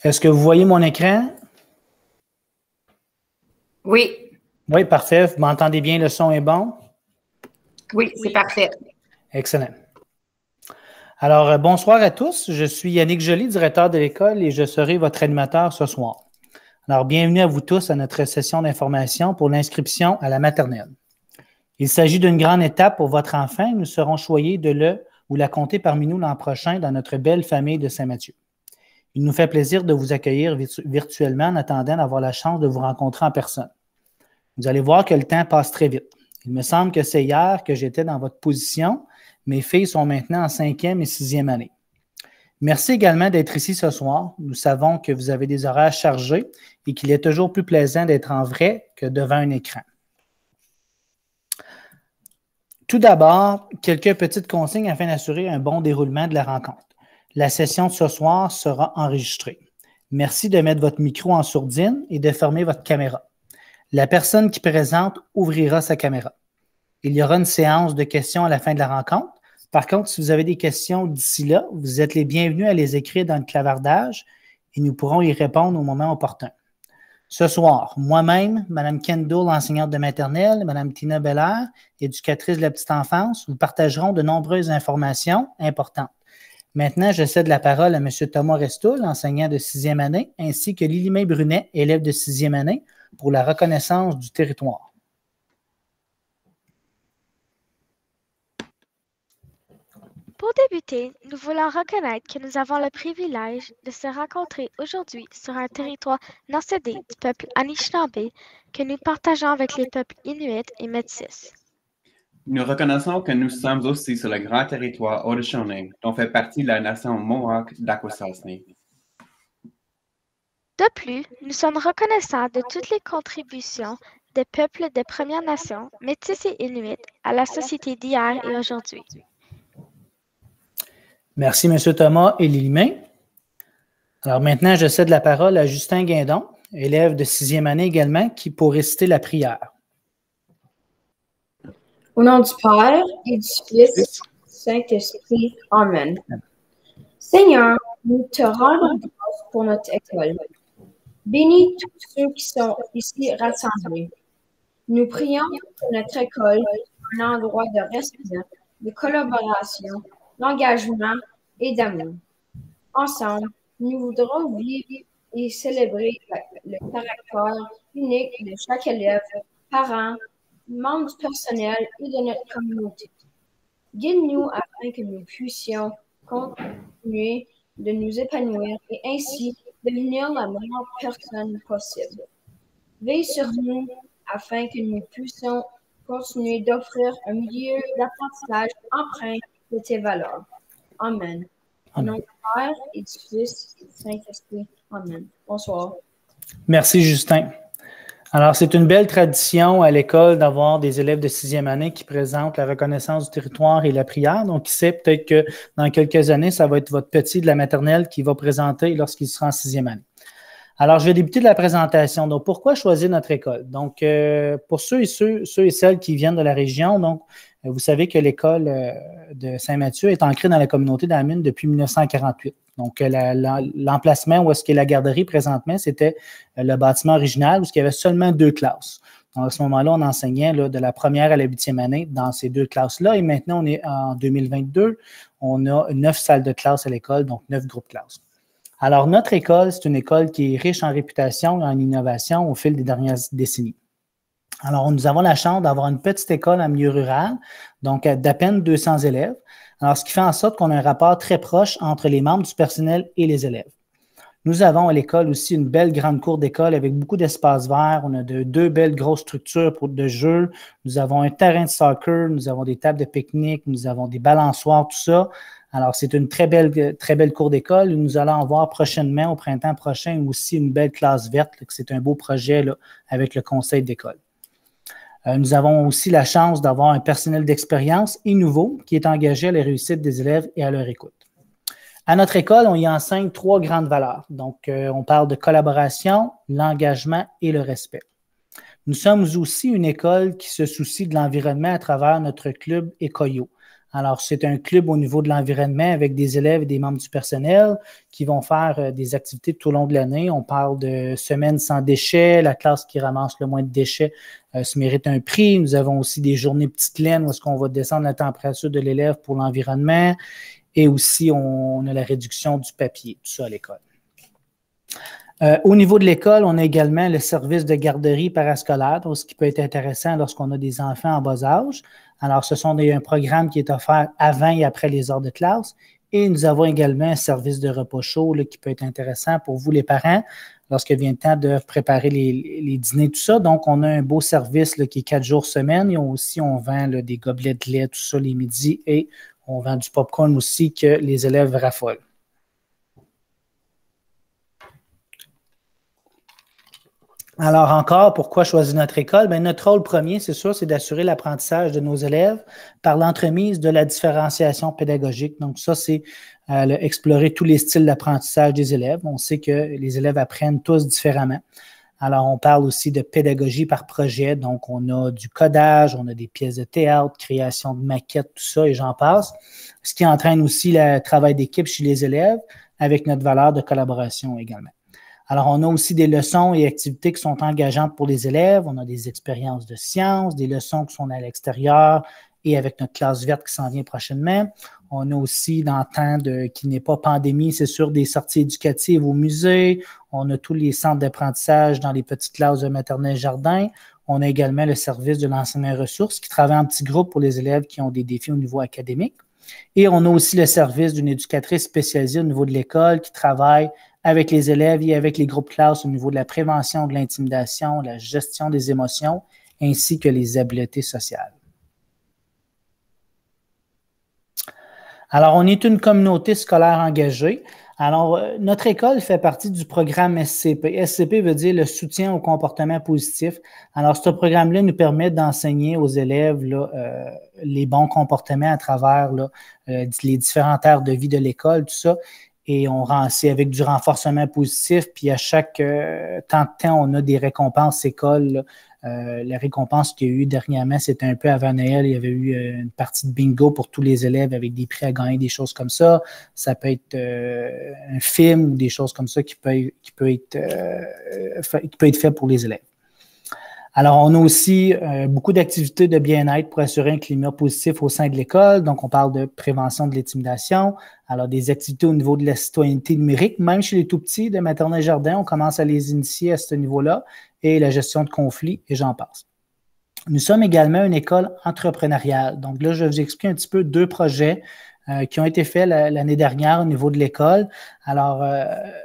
Est-ce que vous voyez mon écran? Oui. Oui, parfait. Vous m'entendez bien? Le son est bon? Oui, c'est parfait. Excellent. Alors, bonsoir à tous. Je suis Yannick Joly, directeur de l'école, et je serai votre animateur ce soir. Alors, bienvenue à vous tous à notre session d'information pour l'inscription à la maternelle. Il s'agit d'une grande étape pour votre enfant. Nous serons choyés de le ou la compter parmi nous l'an prochain dans notre belle famille de Saint-Mathieu. Il nous fait plaisir de vous accueillir virtuellement en attendant d'avoir la chance de vous rencontrer en personne. Vous allez voir que le temps passe très vite. Il me semble que c'est hier que j'étais dans votre position. Mes filles sont maintenant en 5e et 6e année. Merci également d'être ici ce soir. Nous savons que vous avez des horaires chargés et qu'il est toujours plus plaisant d'être en vrai que devant un écran. Tout d'abord, quelques petites consignes afin d'assurer un bon déroulement de la rencontre. La session de ce soir sera enregistrée. Merci de mettre votre micro en sourdine et de fermer votre caméra. La personne qui présente ouvrira sa caméra. Il y aura une séance de questions à la fin de la rencontre. Par contre, si vous avez des questions d'ici là, vous êtes les bienvenus à les écrire dans le clavardage et nous pourrons y répondre au moment opportun. Ce soir, moi-même, Mme Kendall, enseignante de maternelle, Mme Tina Belair, éducatrice de la petite enfance, vous partagerons de nombreuses informations importantes. Maintenant, je cède la parole à M. Thomas Restoul, enseignant de 6e année, ainsi que Lily-May Brunet, élève de 6e année, pour la reconnaissance du territoire. Pour débuter, nous voulons reconnaître que nous avons le privilège de se rencontrer aujourd'hui sur un territoire non cédé du peuple Anishinaabe que nous partageons avec les peuples Inuits et Métis. Nous reconnaissons que nous sommes aussi sur le grand territoire Haudenosaunee, dont fait partie la nation Mohawk d'Akwesasne. De plus, nous sommes reconnaissants de toutes les contributions des peuples des Premières Nations, Métis et Inuits, à la société d'hier et aujourd'hui. Merci, M. Thomas et Lily-May. Alors maintenant, je cède la parole à Justin Guindon, élève de 6e année également, qui pour réciter la prière. Au nom du Père et du Fils et du Saint-Esprit. Amen. Seigneur, nous te rendons grâce pour notre école. Bénis tous ceux qui sont ici rassemblés. Nous prions que notre école soit un endroit de respect, de collaboration, d'engagement et d'amour. Ensemble, nous voudrons vivre et célébrer le caractère unique de chaque élève, parent, membre du personnel et de notre communauté. Guide-nous afin que nous puissions continuer de nous épanouir et ainsi devenir la meilleure personne possible. Veille sur nous afin que nous puissions continuer d'offrir un milieu d'apprentissage empreint de tes valeurs. Amen. Au nom du Père et du Fils et du Saint-Esprit. Amen. Bonsoir. Merci, Justin. Alors, c'est une belle tradition à l'école d'avoir des élèves de 6e année qui présentent la reconnaissance du territoire et la prière. Donc, qui sait, peut-être que dans quelques années, ça va être votre petit de la maternelle qui va présenter lorsqu'il sera en 6e année. Alors, je vais débuter de la présentation. Donc, pourquoi choisir notre école? Donc, pour ceux et celles qui viennent de la région, donc, vous savez que l'école de Saint-Mathieu est ancrée dans la communauté d'Amine depuis 1948. Donc, l'emplacement où est-ce qu'est la garderie présentement, c'était le bâtiment original où il y avait seulement 2 classes. Donc, à ce moment-là, on enseignait là, de la première à la 8e année dans ces 2 classes-là. Et maintenant, on est en 2022, on a 9 salles de classe à l'école, donc 9 groupes classes. Alors, notre école, c'est une école qui est riche en réputation et en innovation au fil des dernières décennies. Alors, nous avons la chance d'avoir une petite école en milieu rural, donc d'à peine 200 élèves. Alors, ce qui fait en sorte qu'on a un rapport très proche entre les membres du personnel et les élèves. Nous avons à l'école aussi une belle grande cour d'école avec beaucoup d'espaces verts. On a 2 belles grosses structures de jeux. Nous avons un terrain de soccer, nous avons des tables de pique-nique, nous avons des balançoires, tout ça. Alors, c'est une très belle cour d'école. Nous allons avoir prochainement, au printemps prochain, aussi une belle classe verte. C'est un beau projet là, avec le conseil d'école. Nous avons aussi la chance d'avoir un personnel d'expérience et nouveau qui est engagé à la réussite des élèves et à leur écoute. À notre école, on y enseigne 3 grandes valeurs. Donc, on parle de collaboration, l'engagement et le respect. Nous sommes aussi une école qui se soucie de l'environnement à travers notre club Écoyo. Alors, c'est un club au niveau de l'environnement avec des élèves et des membres du personnel qui vont faire des activités tout au long de l'année. On parle de semaines sans déchets. La classe qui ramasse le moins de déchets se mérite un prix. Nous avons aussi des journées petites laines où est-ce qu'on va descendre la température de l'élève pour l'environnement. Et aussi, on a la réduction du papier, tout ça à l'école. Au niveau de l'école, on a également le service de garderie parascolaire, donc ce qui peut être intéressant lorsqu'on a des enfants en bas âge. Alors, ce sont un programme qui est offert avant et après les heures de classe. Et nous avons également un service de repas chaud là, qui peut être intéressant pour vous, les parents, lorsqu'il vient le temps de préparer les dîners, tout ça. Donc, on a un beau service là, qui est 4 jours semaine. Et aussi, on vend là, des gobelets de lait, tout ça, les midis. Et on vend du popcorn aussi que les élèves raffolent. Alors encore, pourquoi choisir notre école? Bien, notre rôle premier, c'est sûr, c'est d'assurer l'apprentissage de nos élèves par l'entremise de la différenciation pédagogique. Donc ça, c'est explorer tous les styles d'apprentissage des élèves. On sait que les élèves apprennent tous différemment. Alors, on parle aussi de pédagogie par projet. Donc, on a du codage, on a des pièces de théâtre, création de maquettes, tout ça, et j'en passe. Ce qui entraîne aussi le travail d'équipe chez les élèves avec notre valeur de collaboration également. Alors, on a aussi des leçons et activités qui sont engageantes pour les élèves. On a des expériences de sciences, des leçons qui sont à l'extérieur et avec notre classe verte qui s'en vient prochainement. On a aussi, dans le temps qui n'est pas pandémie, c'est sûr, des sorties éducatives au musée. On a tous les centres d'apprentissage dans les petites classes de maternelle jardin. On a également le service de l'enseignement ressources qui travaille en petits groupes pour les élèves qui ont des défis au niveau académique. Et on a aussi le service d'une éducatrice spécialisée au niveau de l'école qui travaille avec les élèves et avec les groupes classes au niveau de la prévention de l'intimidation, la gestion des émotions, ainsi que les habiletés sociales. Alors, on est une communauté scolaire engagée. Alors, notre école fait partie du programme SCP. SCP veut dire le soutien au comportement positif. Alors, ce programme-là nous permet d'enseigner aux élèves là, les bons comportements à travers là, les différentes aires de vie de l'école, tout ça. Et c'est avec du renforcement positif, puis à chaque temps de temps, on a des récompenses écoles. La récompense qu'il y a eu dernièrement, c'était un peu avant Noël, il y avait eu une partie de bingo pour tous les élèves avec des prix à gagner, des choses comme ça. Ça peut être un film ou des choses comme ça qui peut être fait pour les élèves. Alors, on a aussi beaucoup d'activités de bien-être pour assurer un climat positif au sein de l'école. Donc, on parle de prévention de l'intimidation. Alors, des activités au niveau de la citoyenneté numérique, même chez les tout-petits de maternelle jardin, on commence à les initier à ce niveau-là, et la gestion de conflits, et j'en passe. Nous sommes également une école entrepreneuriale. Donc là, je vais vous expliquer un petit peu 2 projets qui ont été faits l'année dernière au niveau de l'école. Alors,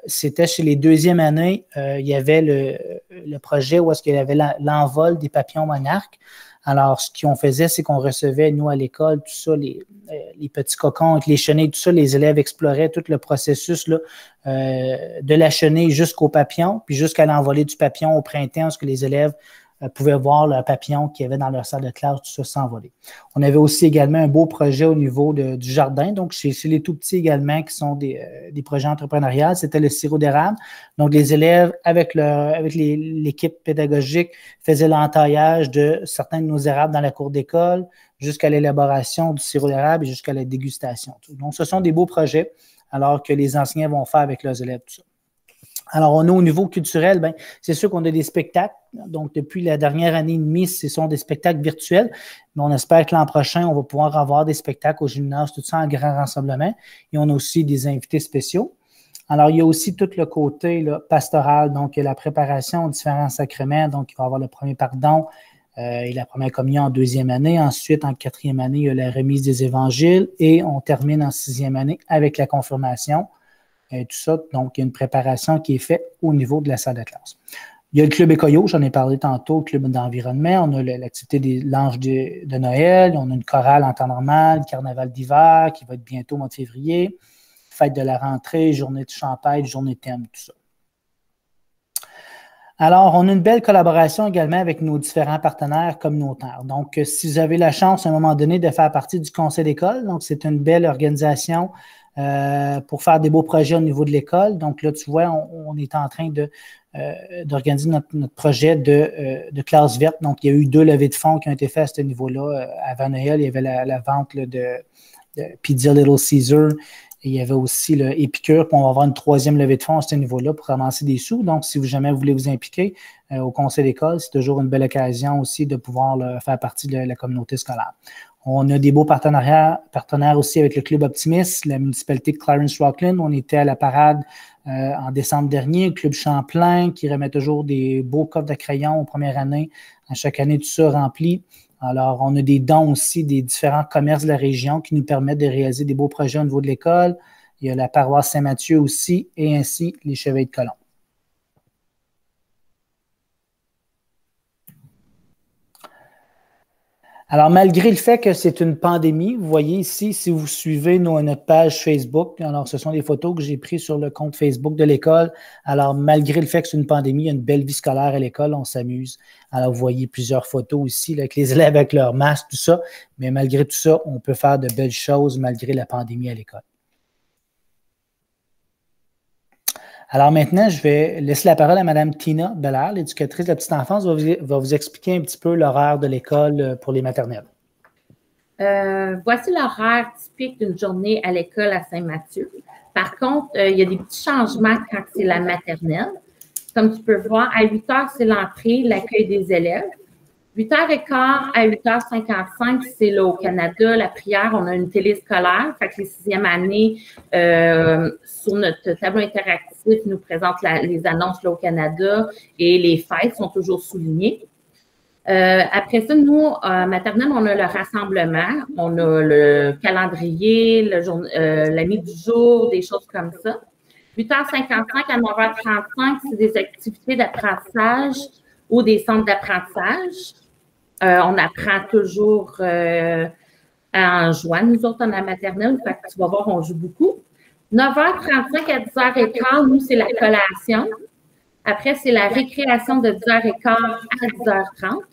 c'était chez les 2e années, il y avait le projet où est-ce qu'il y avait l'envol des papillons monarques. Alors, ce qu'on faisait, c'est qu'on recevait, nous, à l'école, tout ça, les petits cocons avec les chenilles, tout ça, les élèves exploraient tout le processus là, de la chenille jusqu'au papillon, puis jusqu'à l'envolée du papillon au printemps, parce que les élèves pouvaient voir le papillon qu'il y avait dans leur salle de classe, tout ça s'envoler. On avait aussi également un beau projet au niveau du jardin, donc chez les tout-petits également, qui sont des projets entrepreneuriaux, c'était le sirop d'érable. Donc, les élèves, avec l'équipe pédagogique, faisaient l'entaillage de certains de nos érables dans la cour d'école, jusqu'à l'élaboration du sirop d'érable et jusqu'à la dégustation. Donc, ce sont des beaux projets, alors que les enseignants vont faire avec leurs élèves, tout ça. Alors, on a au niveau culturel, bien, c'est sûr qu'on a des spectacles. Donc, depuis la dernière année et demie, ce sont des spectacles virtuels. Mais on espère que l'an prochain, on va pouvoir avoir des spectacles au gymnase, tout ça en grand rassemblement. Et on a aussi des invités spéciaux. Alors, il y a aussi tout le côté là, pastoral, donc la préparation aux différents sacrements. Donc, il va y avoir le premier pardon et la première communion en 2e année. Ensuite, en 4e année, il y a la remise des évangiles. Et on termine en 6e année avec la confirmation. Et tout ça, donc il y a une préparation qui est faite au niveau de la salle de classe. Il y a le club Écoyo, j'en ai parlé tantôt, le club d'environnement. On a l'activité des l'ange de Noël. On a une chorale en temps normal, carnaval d'hiver qui va être bientôt au mois de février, fête de la rentrée, journée de champagne, journée thème, tout ça. Alors, on a une belle collaboration également avec nos différents partenaires communautaires. Donc, si vous avez la chance à un moment donné de faire partie du conseil d'école, donc c'est une belle organisation pour faire des beaux projets au niveau de l'école. Donc là, tu vois, on est en train d'organiser notre projet de classe verte. Donc, il y a eu 2 levées de fonds qui ont été faites à ce niveau-là. Avant Noël, il y avait la vente là, de Pizza Little Caesar. Et il y avait aussi le Épicure, puis on va avoir une 3e levée de fonds à ce niveau-là pour ramasser des sous. Donc, si jamais vous voulez vous impliquer au conseil d'école, c'est toujours une belle occasion aussi de pouvoir faire partie de la communauté scolaire. On a des beaux partenaires aussi avec le Club Optimiste, la municipalité de Clarence-Rockland. On était à la parade en décembre dernier, le Club Champlain qui remet toujours des beaux coffres de crayons aux premières années. À chaque année, tout ça rempli. Alors, on a des dons aussi des différents commerces de la région qui nous permettent de réaliser des beaux projets au niveau de l'école. Il y a la paroisse Saint-Mathieu aussi et ainsi les Chevaliers de Colomb. Alors, malgré le fait que c'est une pandémie, vous voyez ici, si vous suivez notre page Facebook, alors ce sont des photos que j'ai prises sur le compte Facebook de l'école. Alors, malgré le fait que c'est une pandémie, il y a une belle vie scolaire à l'école, on s'amuse. Alors, vous voyez plusieurs photos ici là, avec les élèves avec leur masque, tout ça. Mais malgré tout ça, on peut faire de belles choses malgré la pandémie à l'école. Alors maintenant, je vais laisser la parole à Mme Tina Bellard, l'éducatrice de la petite enfance, va vous expliquer un petit peu l'horaire de l'école pour les maternelles. Voici l'horaire typique d'une journée à l'école à Saint-Mathieu. Par contre, il y a des petits changements quand c'est la maternelle. Comme tu peux voir, à 8 heures, c'est l'entrée, l'accueil des élèves. 8h15 à 8h55, c'est là au Canada, la prière. On a une télé scolaire. Fait que les 6e années, sur notre tableau interactif, nous présentent les annonces là au Canada et les fêtes sont toujours soulignées. Après ça, nous, maternelle, on a le rassemblement, on a le calendrier, l'ami du jour, des choses comme ça. 8h55 à 9h35, c'est des activités d'apprentissage ou des centres d'apprentissage. On apprend toujours en jouant, nous autres, en la maternelle. Fait que tu vas voir, on joue beaucoup. 9h35 à 10h15, nous, c'est la collation. Après, c'est la récréation de 10h15 à 10h30.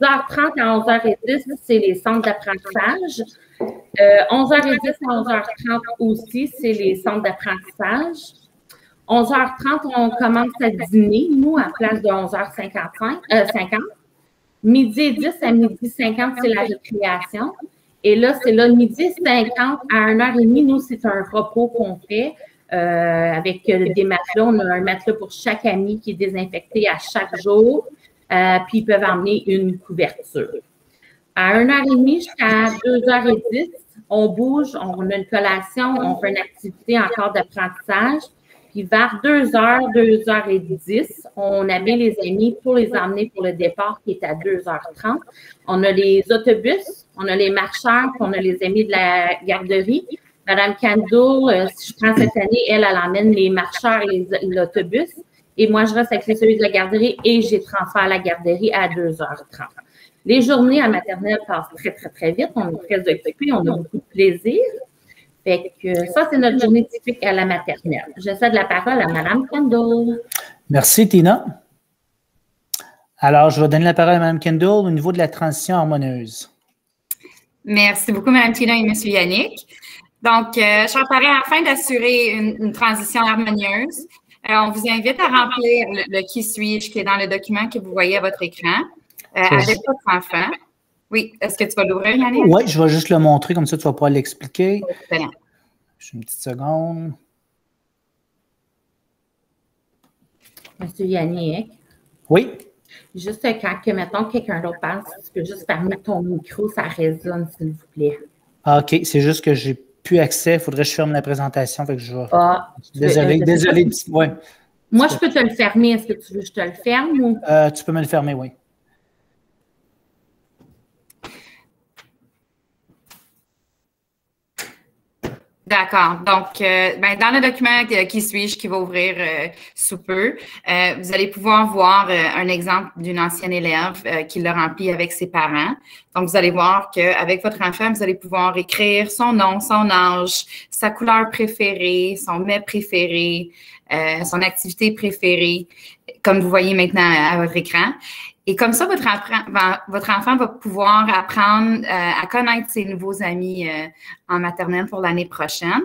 10h30 à 11h10, c'est les centres d'apprentissage. 11h10 à 11h30 aussi, c'est les centres d'apprentissage. 11h30, on commence à dîner, nous, à place de 11h50. Midi et 10 à midi 50, c'est la récréation. Et là, c'est là, midi 50 à 1h30, nous, c'est un repos qu'on fait avec des matelas. On a un matelas pour chaque ami qui est désinfecté à chaque jour. Puis, ils peuvent emmener une couverture. À 1h30 jusqu'à 2h10, on bouge, on a une collation, on fait une activité encore d'apprentissage. Puis vers 2h, 2h10, on habille les amis pour les emmener pour le départ qui est à 2h30. On a les autobus, on a les marcheurs, puis on a les amis de la garderie. Madame Candle, si je prends cette année, elle emmène les marcheurs et l'autobus. Et moi, je reste avec les celui de la garderie et j'ai transféré à la garderie à 2h30. Les journées à maternelle passent très, très, très vite. On est très occupés, on a beaucoup de plaisir. Fait que ça, c'est notre journée typique à la maternelle. Je cède la parole à Mme Kendall. Merci, Tina. Alors, je vais donner la parole à Mme Kendall au niveau de la transition harmonieuse. Merci beaucoup, Mme Tina et M. Yannick. Donc, chers parents, afin d'assurer une transition harmonieuse, on vous invite à remplir le qui suis-je qui est dans le document que vous voyez à votre écran avec votre enfant. Oui, est-ce que tu vas l'ouvrir, Yannick? Oui, je vais juste le montrer, comme ça tu vas pouvoir l'expliquer. Excellent. Juste une petite seconde. Monsieur Yannick. Oui. Juste quand, mettons, quelqu'un d'autre parle, si tu peux juste fermer ton micro, ça résonne, s'il vous plaît. Ah, OK, c'est juste que j'ai plus accès. Il faudrait que je ferme la présentation. Fait que je vais... Désolé. Ouais. Moi, je peux te le fermer. Est-ce que tu veux que je te le ferme? Ou... tu peux me le fermer, oui. D'accord. Donc, dans le document qui suis-je, qui va ouvrir sous peu, vous allez pouvoir voir un exemple d'une ancienne élève qui l'a rempli avec ses parents. Donc, vous allez voir qu'avec votre enfant, vous allez pouvoir écrire son nom, son âge, sa couleur préférée, son mets préféré, son activité préférée, comme vous voyez maintenant à votre écran. Et comme ça, votre enfant va pouvoir apprendre à connaître ses nouveaux amis en maternelle pour l'année prochaine.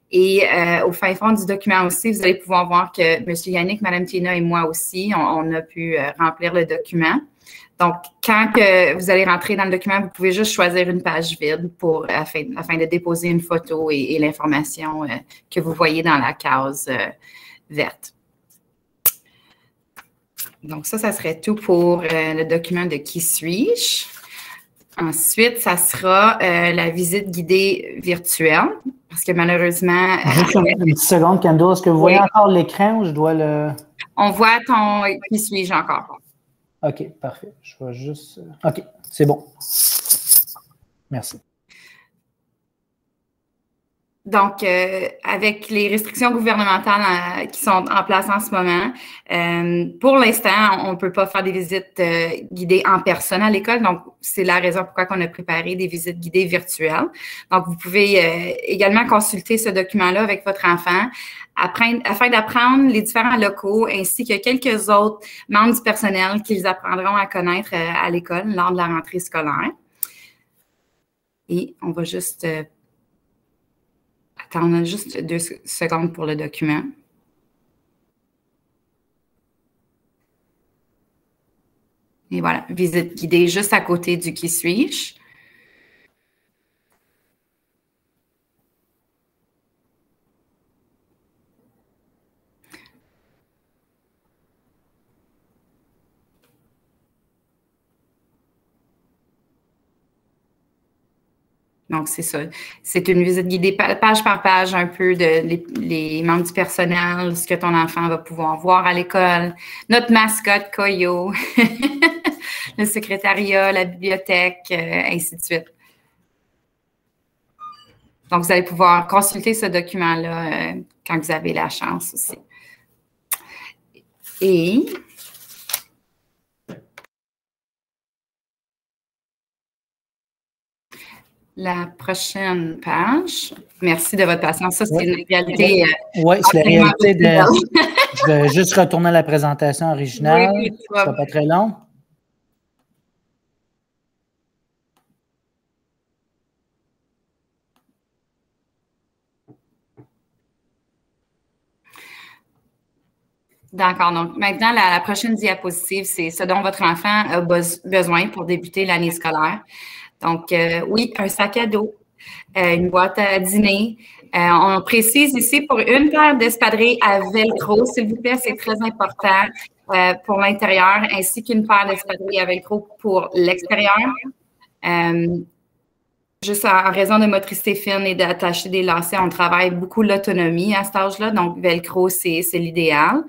Et au fin fond du document aussi, vous allez pouvoir voir que M. Yannick, Mme Tina et moi aussi, on a pu remplir le document. Donc, quand vous allez rentrer dans le document, vous pouvez juste choisir une page vide afin de déposer une photo et l'information que vous voyez dans la case verte. Donc, ça serait tout pour le document de Qui suis-je? Ensuite, ça sera la visite guidée virtuelle, parce que malheureusement… Juste une petite seconde, Kendall. Est-ce que vous voyez encore l'écran ou je dois le… On voit ton « Qui suis-je » encore. OK, parfait. Je vais juste… OK, c'est bon. Merci. Donc, avec les restrictions gouvernementales qui sont en place en ce moment, pour l'instant, on ne peut pas faire des visites guidées en personne à l'école. Donc, c'est la raison pourquoi on a préparé des visites guidées virtuelles. Donc, vous pouvez également consulter ce document-là avec votre enfant afin d'apprendre les différents locaux ainsi que quelques autres membres du personnel qu'ils apprendront à connaître à l'école lors de la rentrée scolaire. Et on va juste… attendre juste 2 secondes pour le document. Et voilà, visite guidée juste à côté du « Qui suis-je ». Donc, c'est ça. C'est une visite guidée page par page, un peu les membres du personnel, ce que ton enfant va pouvoir voir à l'école, notre mascotte, Koyo, le secrétariat, la bibliothèque, ainsi de suite. Donc, vous allez pouvoir consulter ce document-là quand vous avez la chance aussi. Et… la prochaine page. Merci de votre patience. Ça, c'est une réalité. Oui, c'est la réalité de… Je vais juste retourner à la présentation originale. Oui, ça ne sera pas très long. D'accord. Donc, maintenant, la prochaine diapositive, c'est ce dont votre enfant a besoin pour débuter l'année scolaire. Donc, oui, un sac à dos, une boîte à dîner. On précise ici pour une paire d'espadrilles à velcro, s'il vous plaît, c'est très important pour l'intérieur, ainsi qu'une paire d'espadrilles à velcro pour l'extérieur. Juste en raison de motricité fine et d'attacher des lacets, on travaille beaucoup l'autonomie à cet âge-là, donc velcro, c'est l'idéal.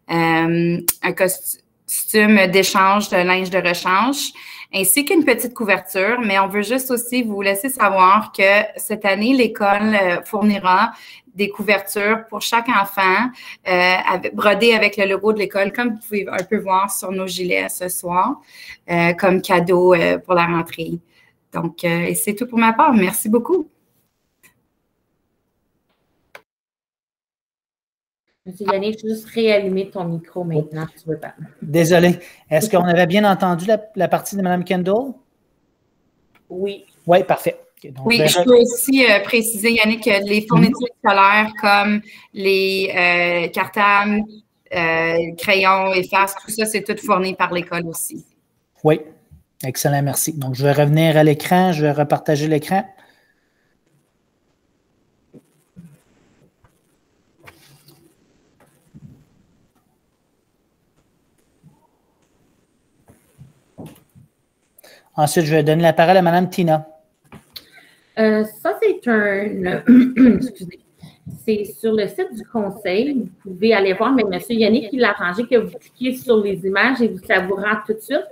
Un costume d'échange de linge de rechange, ainsi qu'une petite couverture, mais on veut juste aussi vous laisser savoir que cette année, l'école fournira des couvertures pour chaque enfant, brodées avec le logo de l'école, comme vous pouvez un peu voir sur nos gilets ce soir, comme cadeau pour la rentrée. Donc, c'est tout pour ma part. Merci beaucoup. Monsieur Yannick, juste réallumer ton micro maintenant, si tu veux pas. Désolé. Est-ce qu'on avait bien entendu la partie de Mme Kendall? Oui. Oui, parfait. Okay, donc, oui, je peux aussi préciser, Yannick, que les fournitures scolaires comme les cartables, crayons, effaces, tout ça, c'est tout fourni par l'école aussi. Oui, excellent, merci. Donc, je vais revenir à l'écran, je vais repartager l'écran. Ensuite, je vais donner la parole à Mme Tina. Ça, c'est un… Excusez. C'est sur le site du conseil. Vous pouvez aller voir, mais M. Yannick, il a arrangé que vous cliquiez sur les images et ça vous rend tout de suite.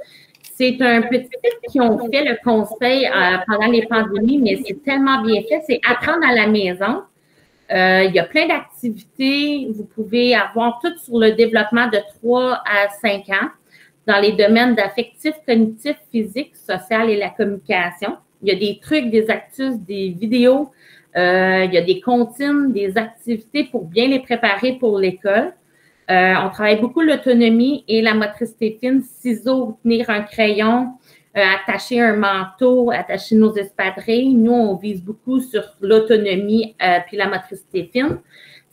C'est un petit site qui ont fait le conseil pendant les pandémies, mais c'est tellement bien fait. C'est apprendre à la maison. Il y a plein d'activités. Vous pouvez avoir tout sur le développement de 3 à 5 ans dans les domaines d'affectif, cognitif, physique, social et la communication. Il y a des trucs, des astuces, des vidéos. Il y a des comptines, des activités pour bien les préparer pour l'école. On travaille beaucoup l'autonomie et la motricité fine, ciseaux, tenir un crayon, attacher un manteau, attacher nos espadrilles. Nous, on vise beaucoup sur l'autonomie puis la motricité fine.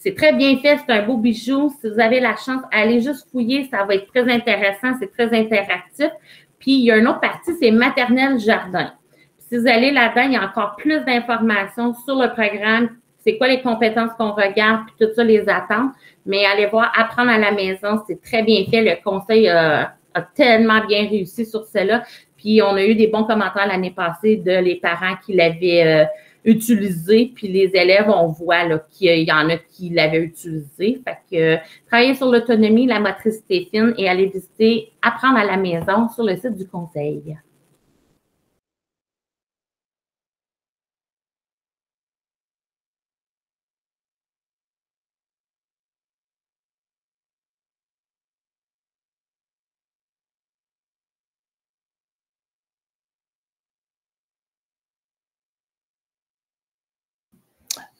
C'est très bien fait, c'est un beau bijou. Si vous avez la chance, allez juste fouiller, ça va être très intéressant, c'est très interactif. Puis, il y a une autre partie, c'est maternelle jardin. Puis, si vous allez là-dedans, il y a encore plus d'informations sur le programme, c'est quoi les compétences qu'on regarde, puis tout ça, les attentes. Mais allez voir, apprendre à la maison, c'est très bien fait. Le conseil a tellement bien réussi sur cela. Puis, on a eu des bons commentaires l'année passée de les parents qui l'avaient utilisé, puis les élèves, on voit qu'il y en a qui l'avaient utilisé. Fait que travailler sur l'autonomie, la motricité fine et aller visiter, apprendre à la maison sur le site du conseil.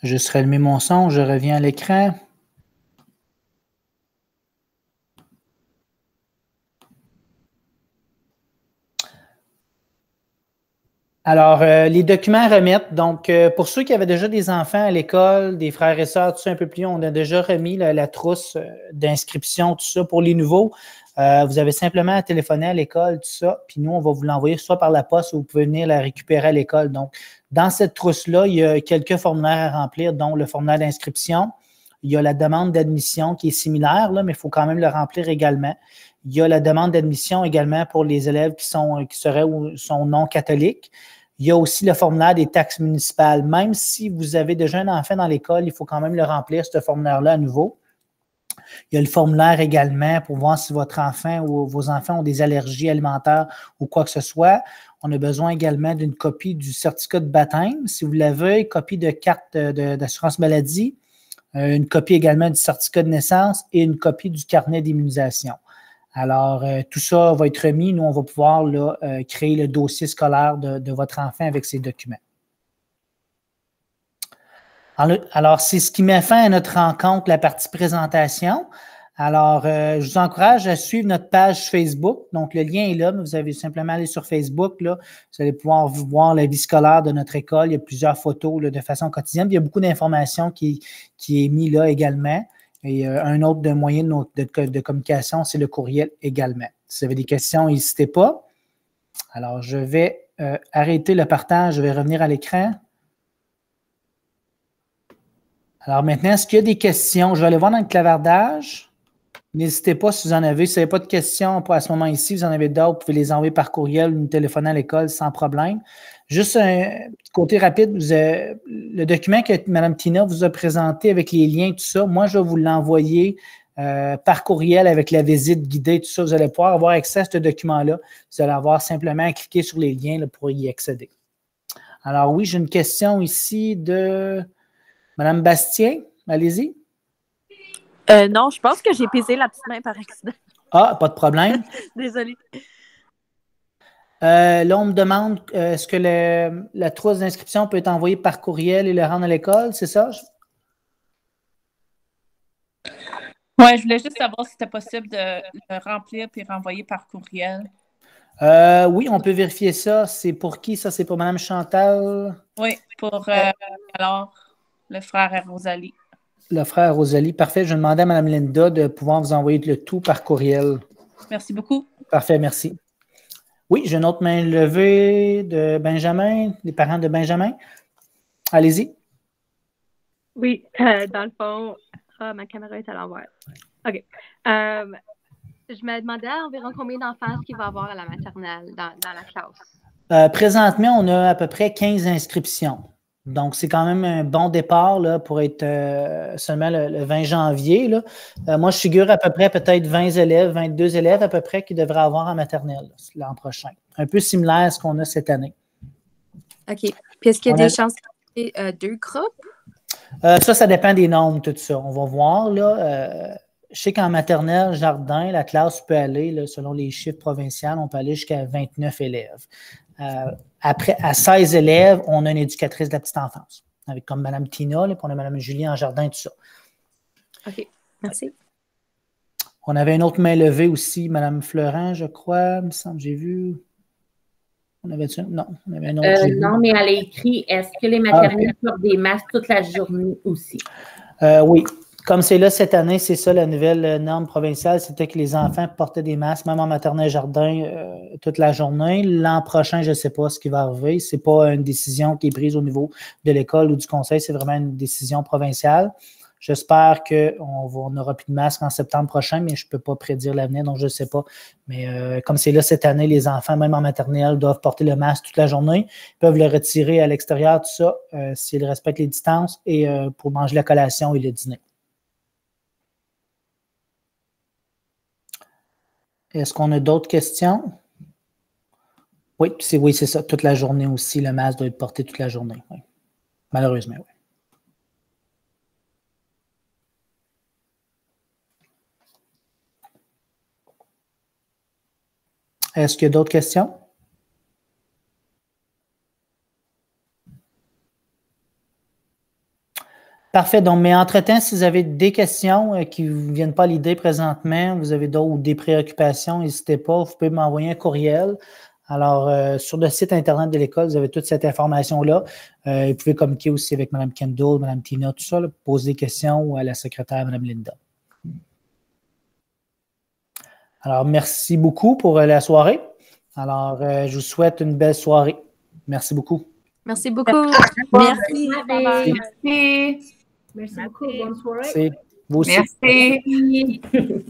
Je serai allumé mon son, je reviens à l'écran. Alors, les documents à remettre. Donc, pour ceux qui avaient déjà des enfants à l'école, des frères et sœurs, tout ça un peu plus, on a déjà remis la trousse d'inscription, tout ça. Pour les nouveaux, vous avez simplement à téléphoner à l'école, tout ça, puis nous, on va vous l'envoyer soit par la poste ou vous pouvez venir la récupérer à l'école. Donc, dans cette trousse-là, il y a quelques formulaires à remplir, dont le formulaire d'inscription. Il y a la demande d'admission qui est similaire, là, mais il faut quand même le remplir également. Il y a la demande d'admission également pour les élèves qui seraient ou sont non catholiques. Il y a aussi le formulaire des taxes municipales. Même si vous avez déjà un enfant dans l'école, il faut quand même le remplir, ce formulaire-là à nouveau. Il y a le formulaire également pour voir si votre enfant ou vos enfants ont des allergies alimentaires ou quoi que ce soit. On a besoin également d'une copie du certificat de baptême, si vous l'avez, copie de carte d'assurance maladie, une copie également du certificat de naissance et une copie du carnet d'immunisation. Alors, tout ça va être remis. Nous, on va pouvoir là, créer le dossier scolaire de votre enfant avec ces documents. Alors, c'est ce qui met fin à notre rencontre, la partie présentation. Alors, je vous encourage à suivre notre page Facebook. Donc, le lien est là, mais vous avez simplement aller sur Facebook. Là, vous allez pouvoir voir la vie scolaire de notre école. Il y a plusieurs photos là, de façon quotidienne. Il y a beaucoup d'informations qui est mis là également. Et un autre moyen de communication, c'est le courriel également. Si vous avez des questions, n'hésitez pas. Alors, je vais arrêter le partage. Je vais revenir à l'écran. Alors maintenant, est-ce qu'il y a des questions? Je vais aller voir dans le clavardage. N'hésitez pas si vous en avez. Si vous n'avez pas de questions à ce moment ici, vous en avez d'autres, vous pouvez les envoyer par courriel ou nous téléphoner à l'école sans problème. Juste un côté rapide, le document que Mme Tina vous a présenté avec les liens, tout ça, moi, je vais vous l'envoyer par courriel avec la visite guidée, tout ça. Vous allez pouvoir avoir accès à ce document-là. Vous allez avoir simplement à cliquer sur les liens là, pour y accéder. Alors oui, j'ai une question ici de Mme Bastien. Allez-y. Non, je pense que j'ai pisé la petite main par accident. Ah, pas de problème. Désolée. Là, on me demande, est-ce que la trousse d'inscription peut être envoyée par courriel et le rendre à l'école, c'est ça? Oui, je voulais juste savoir si c'était possible de le remplir et renvoyer par courriel. Oui, on peut vérifier ça. C'est pour qui, ça? C'est pour Mme Chantal? Oui, pour alors le frère à Rosalie. Le frère Rosalie. Parfait. Je demandais à Mme Linda de pouvoir vous envoyer le tout par courriel. Merci beaucoup. Parfait, merci. Oui, j'ai une autre main levée de Benjamin, les parents de Benjamin. Allez-y. Oui, dans le fond, ma caméra est à l'envers. OK. Je me demandais environ combien d'enfants est-ce qu'il va y avoir à la maternelle dans la classe? Présentement, on a à peu près 15 inscriptions. Donc, c'est quand même un bon départ là, pour être seulement le 20 janvier. Là. Moi, je figure à peu près peut-être 20 élèves, 22 élèves à peu près qui devraient avoir en maternelle l'an prochain. Un peu similaire à ce qu'on a cette année. OK. Puis est-ce qu'il y a des chances de créer 2 groupes? Ça dépend des nombres, tout ça. On va voir. Là, je sais qu'en maternelle, jardin, la classe peut aller, là, selon les chiffres provinciaux, on peut aller jusqu'à 29 élèves. Après, à 16 élèves, on a une éducatrice de la petite enfance, avec comme Mme Tina, là, puis on a Mme Julie en jardin, tout ça. OK, merci. On avait une autre main levée aussi, Mme Fleurant, je crois, il me semble, j'ai vu. On avait non, on avait un autre. Non, mais elle a écrit, est-ce que les maternelles portent des masques toute la journée aussi? Oui. Comme c'est là cette année, c'est ça la nouvelle norme provinciale, c'était que les enfants portaient des masques, même en maternelle jardin, toute la journée. L'an prochain, je ne sais pas ce qui va arriver. Ce n'est pas une décision qui est prise au niveau de l'école ou du conseil, c'est vraiment une décision provinciale. J'espère qu'on n'aura plus de masques en septembre prochain, mais je ne peux pas prédire l'avenir, donc je ne sais pas. Mais comme c'est là cette année, les enfants, même en maternelle, doivent porter le masque toute la journée. Ils peuvent le retirer à l'extérieur, tout ça, s'ils respectent les distances et pour manger la collation et le dîner. Est-ce qu'on a d'autres questions? Oui, c'est ça, toute la journée aussi. Le masque doit être porté toute la journée. Oui. Malheureusement, oui. Est-ce qu'il y a d'autres questions? Parfait. Donc, mais entre-temps, si vous avez des questions qui ne vous viennent pas à l'idée présentement, vous avez d'autres ou des préoccupations, n'hésitez pas, vous pouvez m'envoyer un courriel. Alors, sur le site Internet de l'école, vous avez toute cette information-là. Vous pouvez communiquer aussi avec Mme Kendall, Mme Tina, tout ça, là, poser des questions ou à la secrétaire, Mme Linda. Alors, merci beaucoup pour la soirée. Alors, je vous souhaite une belle soirée. Merci beaucoup. Merci beaucoup. Merci. Merci. Merci. Merci beaucoup. Bonne soirée. Merci. Vous aussi. Merci.